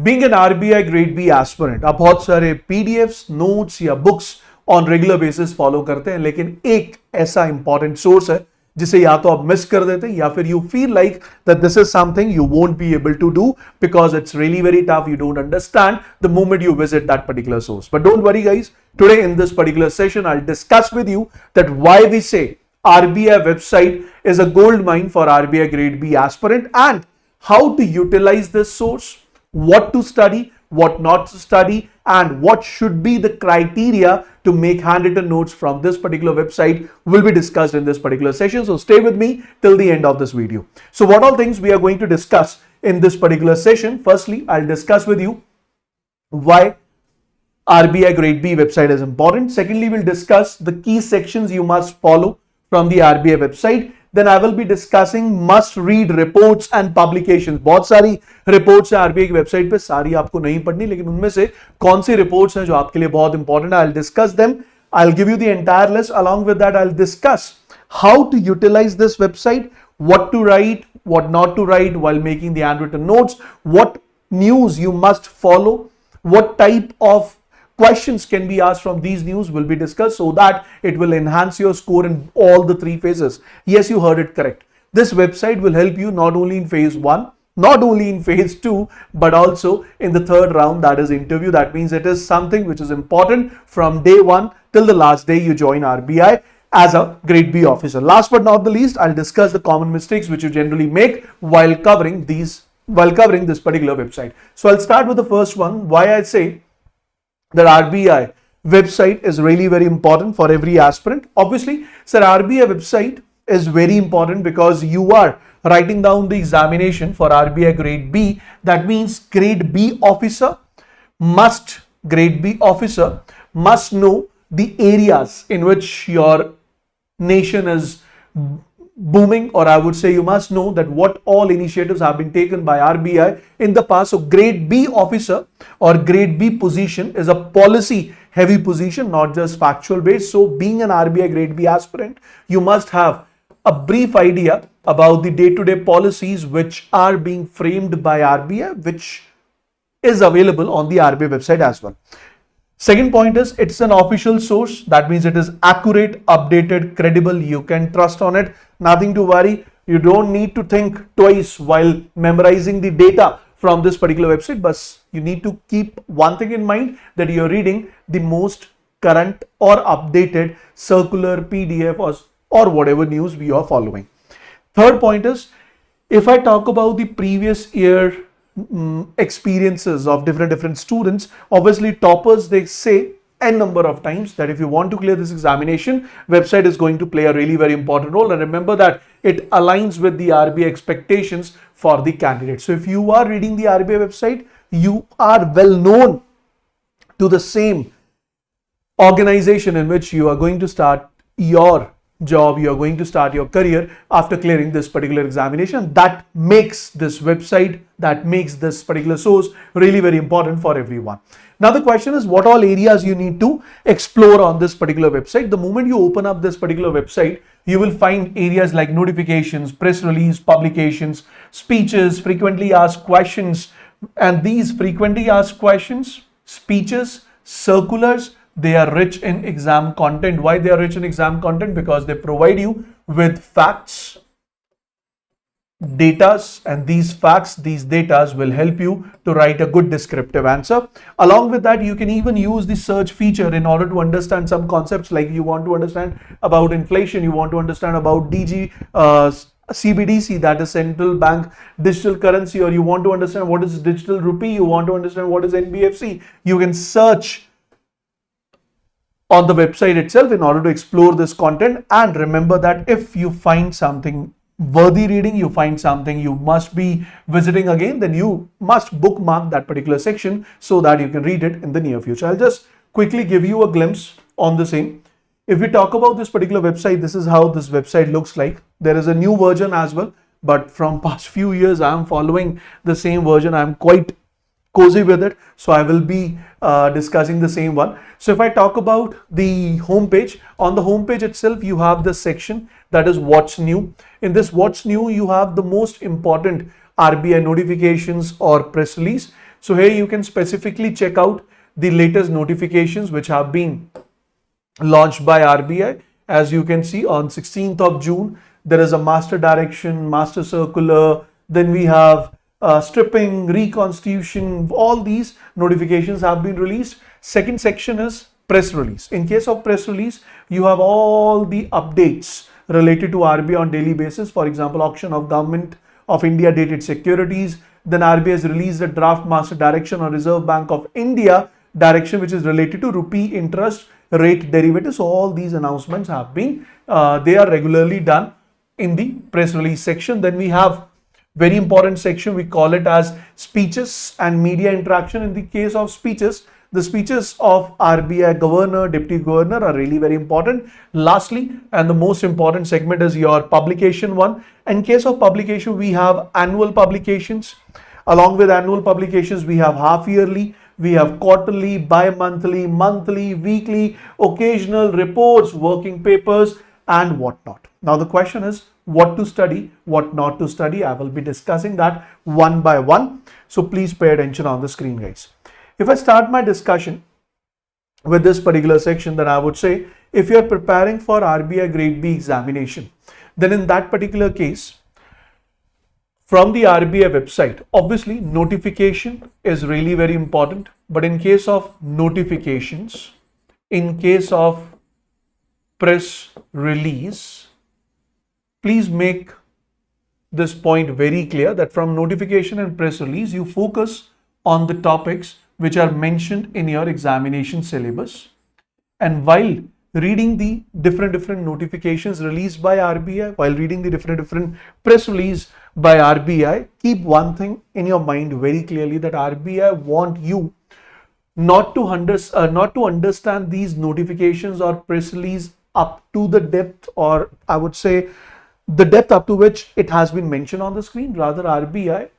Being an RBI Grade B aspirant, आप बहुत सारे PDFs, notes या books on regular basis follow करते हैं, लेकिन एक ऐसा important source है जिसे या तो आप मिस कर देते हैं या फिर you feel like that this is something you won't be able to do because it's really very tough, you don't understand the moment you visit that particular source. But don't worry guys, today in this particular session I'll discuss with you that why we say RBI website is a gold mine for RBI Grade B aspirant and how to utilize this source, what to study, what not to study, and what should be the criteria to make handwritten notes from this particular website will be discussed in this particular session. So stay with me till the end of this video. So what all things we are going to discuss in this particular session? Firstly, I'll discuss with you why RBI Grade B website is important. Secondly, we'll discuss the key sections you must follow from the RBI website. Then I will be discussing must read reports and publications. बहुत सारी reports है RBI की website पे, सारी आपको नहीं पढ़नी, लेकिन उनमें से कौन सी reports हैं जो आपके लिए बहुत important है, I'll discuss them. I'll give you the entire list. Along with that, I'll discuss how to utilize this website, what to write, what not to write while making the handwritten notes, what news you must follow, what type of questions can be asked from these news will be discussed so that it will enhance your score in all the three phases. Yes, you heard it correct. This website will help you not only in phase 1, not only in phase 2, but also in the third round, that is interview. That means it is something which is important from day 1 till the last day you join RBI as a Grade B officer. Last but not the least, I'll discuss the common mistakes which you generally make while covering this particular website. So I'll start with the first one, why I say that RBI website is really very important for every aspirant. Obviously, sir, RBI website is very important because you are writing down the examination for RBI Grade B. That means Grade B officer must know the areas in which your nation is booming, or I would say you must know that what all initiatives have been taken by RBI in the past. So Grade B officer or Grade B position is a policy heavy position, not just factual based. So being an RBI Grade B aspirant, you must have a brief idea about the day-to-day policies which are being framed by RBI, which is available on the RBI website as well. Second point is it's an official source. That means it is accurate, updated, credible. You can trust on it. Nothing to worry. You don't need to think twice while memorizing the data from this particular website. But you need to keep one thing in mind, that you're reading the most current or updated circular, PDF or whatever news we are following. Third point is, if I talk about the previous year experiences of different students, obviously toppers, they say n number of times that if you want to clear this examination, website is going to play a really very important role. And remember that it aligns with the RBI expectations for the candidate. So if you are reading the RBI website, you are well known to the same organization in which you are going to start your job, you are going to start your career after clearing this particular examination. That makes this website, that makes this particular source really very important for everyone. Now the question is, what all areas you need to explore on this particular website. The moment you open up this particular website, you will find areas like notifications, press release, publications, speeches, frequently asked questions. And these frequently asked questions, speeches, circulars, they are rich in exam content. Why they are rich in exam content? Because they provide you with facts, datas, and these facts, these datas will help you to write a good descriptive answer. Along with that, you can even use the search feature in order to understand some concepts, like you want to understand about inflation, you want to understand about CBDC, that is central bank digital currency, or you want to understand what is digital rupee, you want to understand what is NBFC. You can search on the website itself in order to explore this content. And remember that if you find something worthy reading, you find something you must be visiting again, then you must bookmark that particular section so that you can read it in the near future. I'll just quickly give you a glimpse on the same. If we talk about this particular website, this is how this website looks like. There is a new version as well, but from past few years I am following the same version. I am quite cozy with it, so I will be discussing the same one. So if I talk about the homepage, on the homepage itself you have this section that is what's new. In this what's new, you have the most important RBI notifications or press release. So here you can specifically check out the latest notifications which have been launched by RBI. As you can see, on 16th of June, there is a master direction, master circular, then we have stripping, reconstitution, all these notifications have been released. Second section is press release. In case of press release, you have all the updates related to RBI on daily basis. For example, auction of Government of India dated securities. Then RBI has released a draft master direction on Reserve Bank of India direction, which is related to rupee interest rate derivatives. So all these announcements have been, they are regularly done in the press release section. Then we have very important section, we call it as speeches and media interaction. In the case of speeches, the speeches of RBI governor, deputy governor are really very important. Lastly, and the most important segment is your publication one. In case of publication, we have annual publications. Along with annual publications, we have half yearly, we have quarterly, bi-monthly, monthly, weekly, occasional reports, working papers, and whatnot. Now the question is what to study, what not to study. I will be discussing that one by one. So please pay attention on the screen, guys. If I start my discussion with this particular section, then I would say if you are preparing for RBI Grade B examination, then in that particular case, from the RBI website, obviously notification is really very important. But in case of notifications, in case of press release, please make this point very clear that from notification and press release, you focus on the topics which are mentioned in your examination syllabus. And while reading the different notifications released by RBI, while reading the different press release by RBI, keep one thing in your mind very clearly, that RBI want you not to understand these notifications or press release up to the depth, or I would say the depth up to which it has been mentioned on the screen. Rather, RBI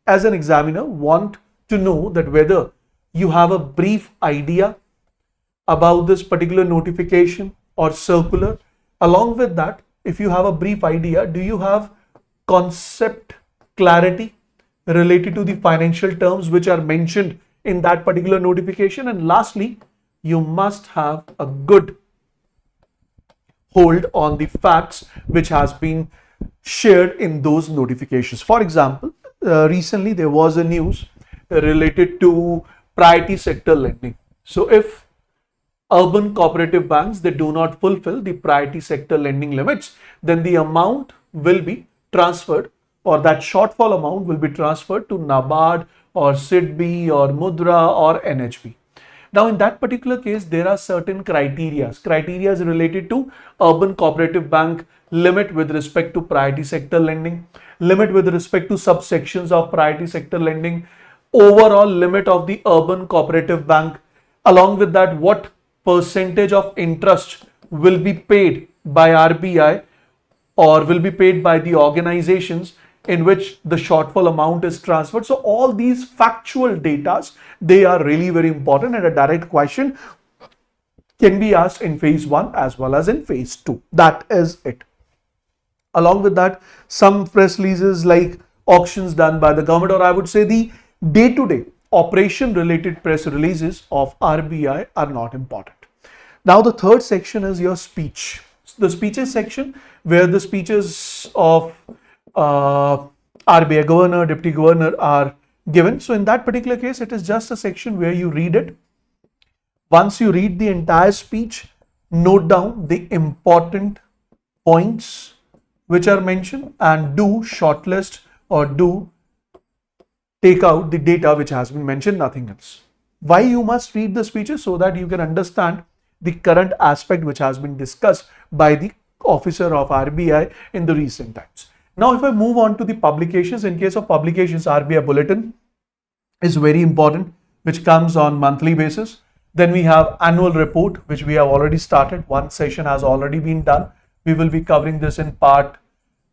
as an examiner want to know that whether you have a brief idea about this particular notification or circular. Along with that, if you have a brief idea, do you have concept clarity related to the financial terms which are mentioned in that particular notification? And lastly, you must have a good hold on the facts which has been shared in those notifications. For example, recently there was a news related to priority sector lending. So if urban cooperative banks, they do not fulfill the priority sector lending limits, then the amount will be transferred, or that shortfall amount will be transferred to NABARD or SEBI or Mudra or NHB. Now in that particular case, there are certain criteria related to urban cooperative bank limit with respect to priority sector lending, limit with respect to subsections of priority sector lending, overall limit of the urban cooperative bank. Along with that, what percentage of interest will be paid by RBI or will be paid by the organizations in which the shortfall amount is transferred. So all these factual data, they are really very important, and a direct question can be asked in phase 1 as well as in phase 2. That is it. Along with that, some press releases like auctions done by the government, or I would say the day-to-day operation related press releases of RBI are not important. Now the third section is your speech. The speeches section, where the speeches of RBI governor, deputy governor are given. So in that particular case, it is just a section where you read it. Once you read the entire speech, note down the important points which are mentioned and do shortlist or do take out the data which has been mentioned, nothing else. Why you must read the speeches? So that you can understand the current aspect which has been discussed by the officer of RBI in the recent times. Now, if I move on to the publications, in case of publications, RBI Bulletin is very important, which comes on monthly basis. Then we have annual report, which we have already started. One session has already been done. We will be covering this in part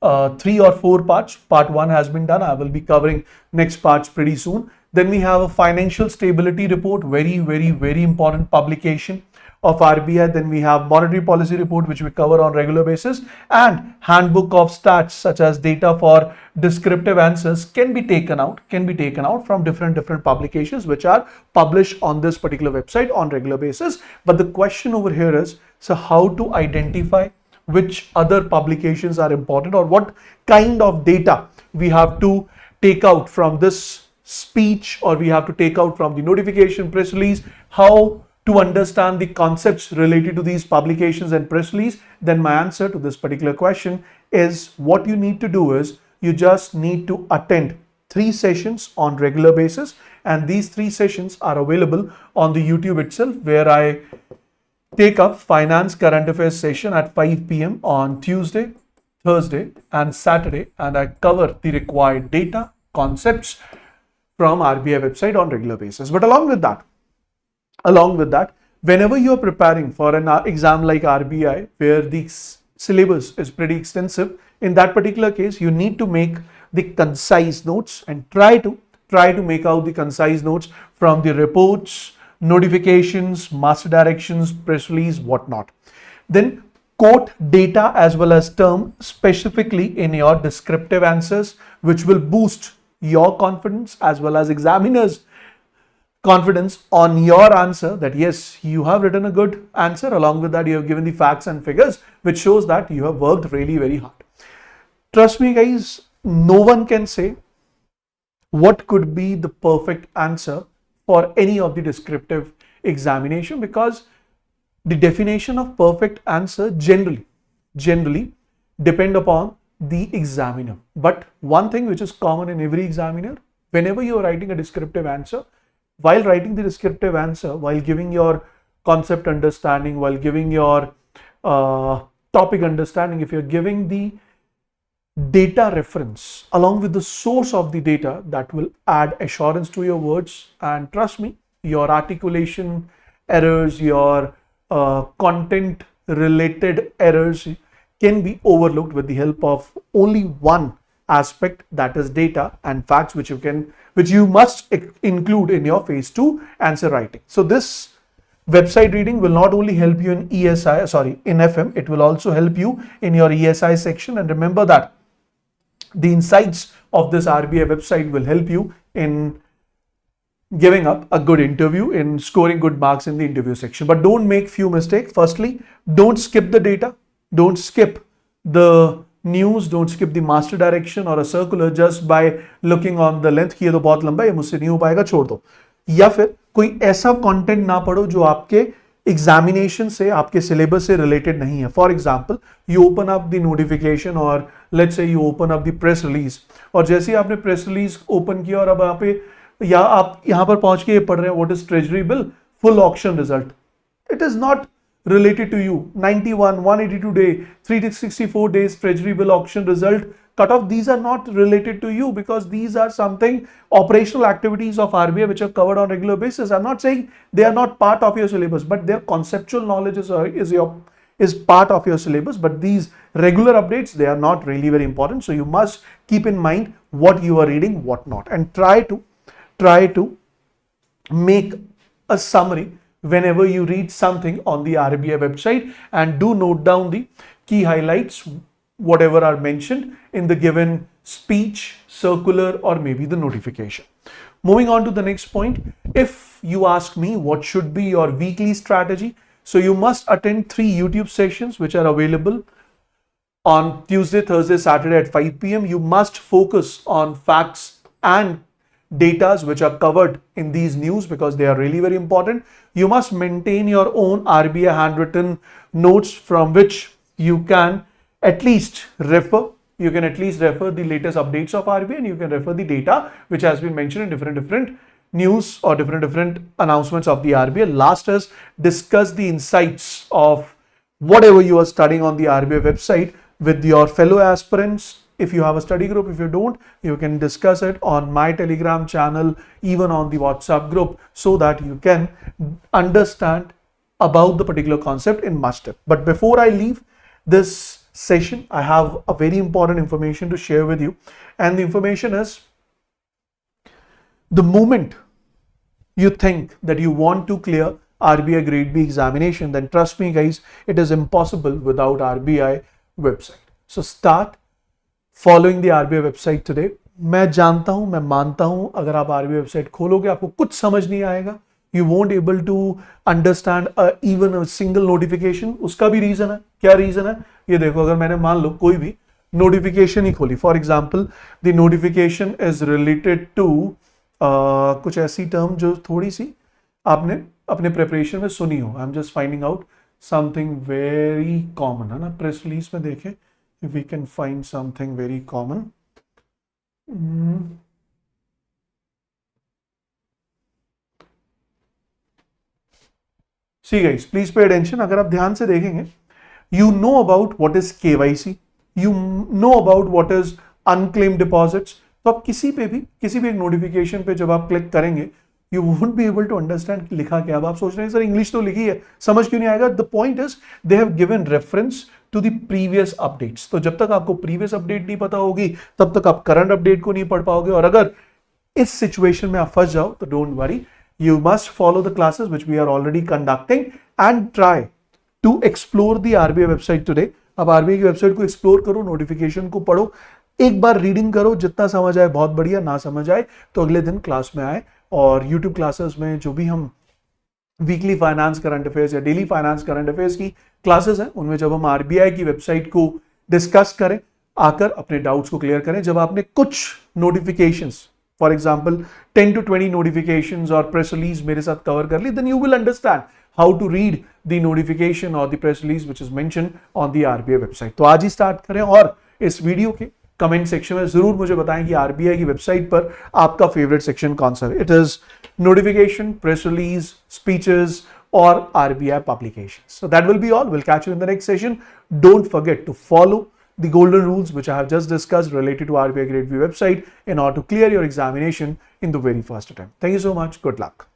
3 or 4 parts. Part 1 has been done. I will be covering next parts pretty soon. Then we have a financial stability report, very important publication. of RBI. Then we have monetary policy report, which we cover on regular basis, and handbook of stats, such as data for descriptive answers can be taken out from different publications which are published on this particular website on regular basis. But the question over here is, so how to identify which other publications are important, or what kind of data we have to take out from this speech, or we have to take out from the notification, press release, how to understand the concepts related to these publications and press release. Then my answer to this particular question is, what you need to do is you just need to attend 3 sessions on regular basis, and these 3 sessions are available on the YouTube itself, where I take up finance current affairs session at 5 p.m. on Tuesday, Thursday and Saturday, and I cover the required data, concepts from RBI website on regular basis. But along with that, whenever you are preparing for an exam like RBI, where the syllabus is pretty extensive, in that particular case, you need to make the concise notes and try to make out the concise notes from the reports, notifications, master directions, press release, whatnot. Then quote data as well as term specifically in your descriptive answers, which will boost your confidence as well as examiners' confidence on your answer, that yes, you have written a good answer. Along with that, you have given the facts and figures, which shows that you have worked really very hard. Trust me guys, no one can say what could be the perfect answer for any of the descriptive examination, because the definition of perfect answer generally depend upon the examiner. But one thing which is common in every examiner, whenever you are writing a descriptive answer, while writing the descriptive answer, while giving your concept understanding, while giving your topic understanding, if you're giving the data reference along with the source of the data, that will add assurance to your words. And trust me, your articulation errors, your content related errors can be overlooked with the help of only one aspect, that is data and facts, which you must include in your phase 2 answer writing. So this website reading will not only help you in in FM, it will also help you in your ESI section. And remember that the insights of this RBI website will help you in giving up a good interview, in scoring good marks in the interview section. But don't make few mistakes. Firstly, don't skip the data, don't skip the news, don't skip the master direction or a circular just by looking on the length कि ये तो बहुत लंबा है, मुझसे नहीं हो पाएगा, छोड़ दो. या फिर कोई ऐसा कंटेंट ना पढ़ो जो आपके एग्जामिनेशन से, आपके सिलेबस से रिलेटेड नहीं है. For example, you open up the notification और let's say you open up the press release, और जैसे ही आपने प्रेस रिलीज ओपन किया और अब आप यहाँ पर पहुंच के ये पढ़ रहे हैं what is treasury bill full auction result, it is not related to you. 91, 182 day, 364 days treasury bill auction result cutoff, these are not related to you, because these are something operational activities of RBI which are covered on regular basis. I'm not saying they are not part of your syllabus, but their conceptual knowledge is part of your syllabus. But these regular updates, they are not really very important. So you must keep in mind what you are reading, what not, and try to make a summary whenever you read something on the RBI website, and do note down the key highlights, whatever are mentioned in the given speech, circular, or maybe the notification. Moving on to the next point, if you ask me what should be your weekly strategy, so you must attend 3 YouTube sessions which are available on Tuesday, Thursday, Saturday at 5 p.m. You must focus on facts and datas which are covered in these news, because they are really very important. You must maintain your own RBI handwritten notes from which you can at least refer. You can at least refer the latest updates of RBI, and you can refer the data which has been mentioned in different news or different announcements of the RBI. Last is discuss the insights of whatever you are studying on the RBI website with your fellow aspirants. If you have a study group, if you don't, you can discuss it on my Telegram channel, even on the WhatsApp group, so that you can understand about the particular concept in much depth. But before I leave this session, I have a very important information to share with you. And the information is, the moment you think that you want to clear RBI Grade B examination, then trust me guys, it is impossible without RBI website. So start following the RBI website today. मैं जानता हूं, मैं मानता हूं, अगर आप RBI website खोलोगे आपको कुछ समझ नहीं आएगा. You won't able to understand even a single notification. उसका भी रीजन है. क्या रीजन है ये देखो. अगर मैंने मान लो कोई भी नोटिफिकेशन ही खोली, for example the notification is related to कुछ ऐसी टर्म जो थोड़ी सी आपने अपने प्रिपरेशन में सुनी हो. I am just finding out something very common, है ना. प्रेस रिलीज में देखें, if we can find something very common. See guys, please pay attention. अगर आप ध्यान से देखेंगे, you know about what is KYC, you know about what is unclaim deposits. तो आप किसी भी एक नोटिफिकेशन पे जब आप क्लिक करेंगे, you won't be able to understand लिखा क्या. अब आप सोच रहे हैं सर इंग्लिश तो लिखी है, समझ क्यों नहीं आएगा. The point is they have given reference to the previous updates. तो जब तक आपको प्रीवियस अपडेट नहीं पता होगी, तब तक आप करंट अपडेट को नहीं पढ़ पाओगे. और अगर इस सिचुएशन में आप फंस जाओ तो don't worry, you must follow the classes which we are already conducting and try to explore the RBI website today. अब RBI की वेबसाइट को एक्सप्लोर करो, नोटिफिकेशन को पढ़ो, एक बार रीडिंग करो, जितना समझ आए बहुत बढ़िया, ना समझ आए तो अगले दिन क्लास में आए. और यूट्यूब क्लासेस में जो भी हम वीकली फाइनेंस करंट अफेयर्स या डेली फाइनेंस करंट अफेयर्स की क्लासेस हैं, उनमें जब हम आरबीआई की वेबसाइट को डिस्कस करें, आकर अपने डाउट्स को क्लियर करें. जब आपने कुछ notifications, for example 10 to 20 notifications और प्रेस रिलीज मेरे साथ कवर कर ली, then you will understand how to read the notification और the press release which is mentioned on the RBI website. तो आज ही स्टार्ट करें और इस वीडियो के कमेंट सेक्शन में जरूर मुझे बताएं कि आरबीआई की वेबसाइट पर आपका फेवरेट सेक्शन कौन सा है. It is notification, press release, speeches और RBI publication. So that will be all. We'll catch you in the next session. Don't forget to follow the golden rules which I have just discussed related to RBI Grade B website in order to clear your examination in the very first attempt. Thank you so much. Good luck.